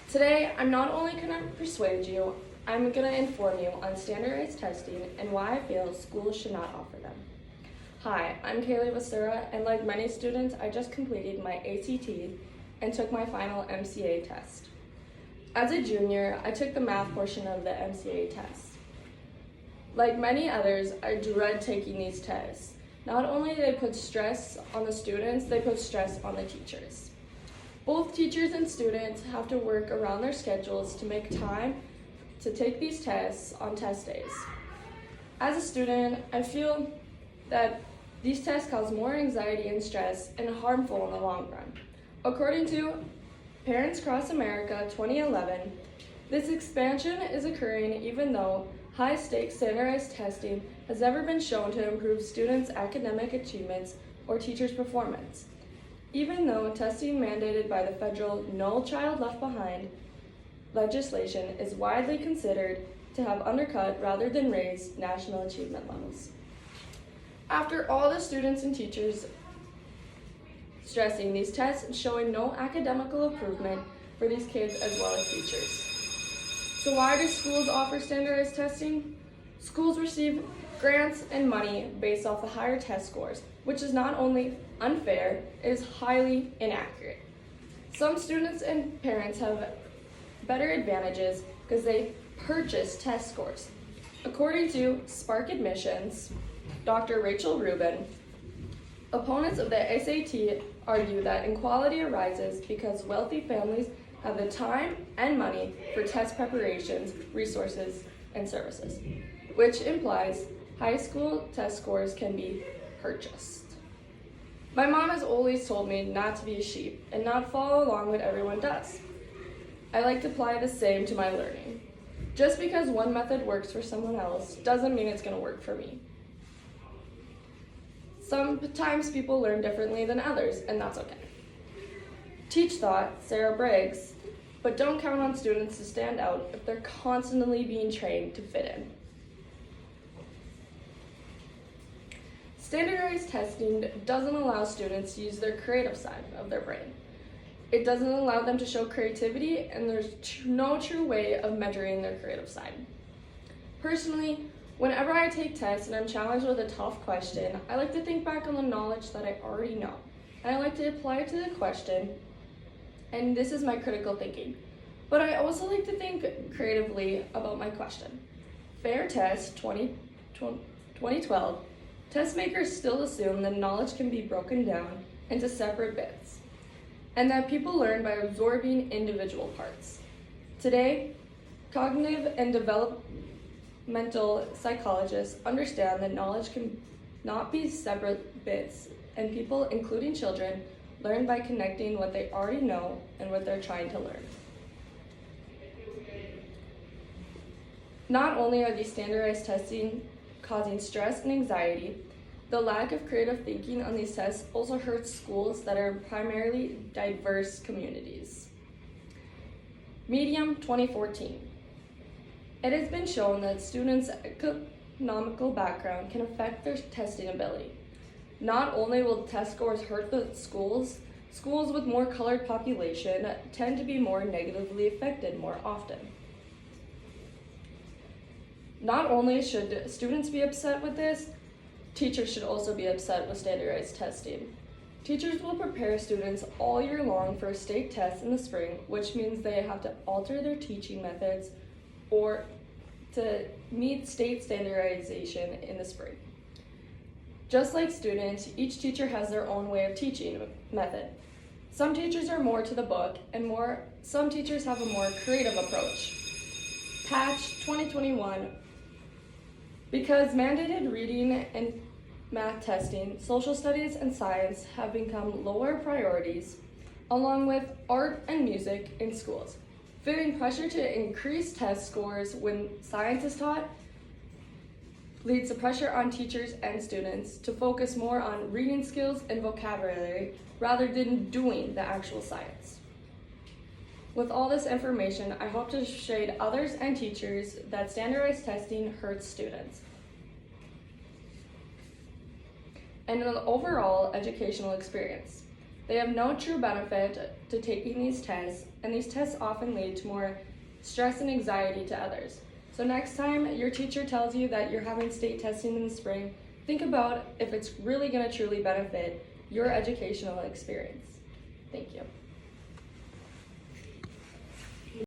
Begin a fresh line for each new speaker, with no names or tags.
Today, I'm not only going to persuade you, I'm going to inform you on standardized testing and why I feel schools should not offer them. Hi, I'm Kaylee Vasura, and like many students, I just completed my ACT and took my final MCA test. As a junior, I took the math portion of the MCA test. Like many others, I dread taking these tests. Not only do they put stress on the students, they put stress on the teachers. Both teachers and students have to work around their schedules to make time to take these tests on test days. As a student, I feel that these tests cause more anxiety and stress and harmful in the long run. According to Parents Across America 2011, this expansion is occurring even though high-stakes standardized testing has never been shown to improve students' academic achievements or teachers' performance. Even though testing mandated by the federal No Child Left Behind legislation is widely considered to have undercut rather than raised national achievement levels. After all the students and teachers stressing these tests and showing no academical improvement for these kids as well as teachers. So why do schools offer standardized testing? Schools receive grants and money based off the higher test scores, which is not only unfair, it is highly inaccurate. Some students and parents have better advantages because they purchase test scores. According to Spark Admissions, Dr. Rachel Rubin, opponents of the SAT argue that inequality arises because wealthy families have the time and money for test preparations, resources, and services, which implies high school test scores can be purchased. My mom has always told me not to be a sheep and not follow along what everyone does. I like to apply the same to my learning. Just because one method works for someone else doesn't mean it's going to work for me. Sometimes people learn differently than others, and that's okay. Teach thought, Sarah Briggs, but don't count on students to stand out if they're constantly being trained to fit in. Standardized testing doesn't allow students to use their creative side of their brain. It doesn't allow them to show creativity, and there's no true way of measuring their creative side. Personally, whenever I take tests and I'm challenged with a tough question, I like to think back on the knowledge that I already know, and I like to apply it to the question, and this is my critical thinking. But I also like to think creatively about my question. Fair Test 2012, test makers still assume that knowledge can be broken down into separate bits, and that people learn by absorbing individual parts. Today, cognitive and developmental psychologists understand that knowledge can not be separate bits, and people, including children, learn by connecting what they already know and what they're trying to learn. Not only are these standardized testing causing stress and anxiety, the lack of creative thinking on these tests also hurts schools that are primarily diverse communities. Medium 2014. It has been shown that students' economical background can affect their testing ability. Not only will test scores hurt the schools with more colored population tend to be more negatively affected more often. Not only should students be upset with this, teachers should also be upset with standardized testing. Teachers will prepare students all year long for a state test in the spring, which means they have to alter their teaching methods or to meet state standardization in the spring. Just like students, each teacher has their own way of teaching method. Some teachers are more to the book, and some teachers have a more creative approach. Patch 2021. Because mandated reading and math testing, social studies and science have become lower priorities, along with art and music in schools. Feeling pressure to increase test scores when science is taught leads to pressure on teachers and students to focus more on reading skills and vocabulary rather than doing the actual science. With all this information, I hope to persuade others and teachers that standardized testing hurts students and an overall educational experience. They have no true benefit to taking these tests, and these tests often lead to more stress and anxiety to others. So next time your teacher tells you that you're having state testing in the spring, think about if it's really going to truly benefit your educational experience. Thank you.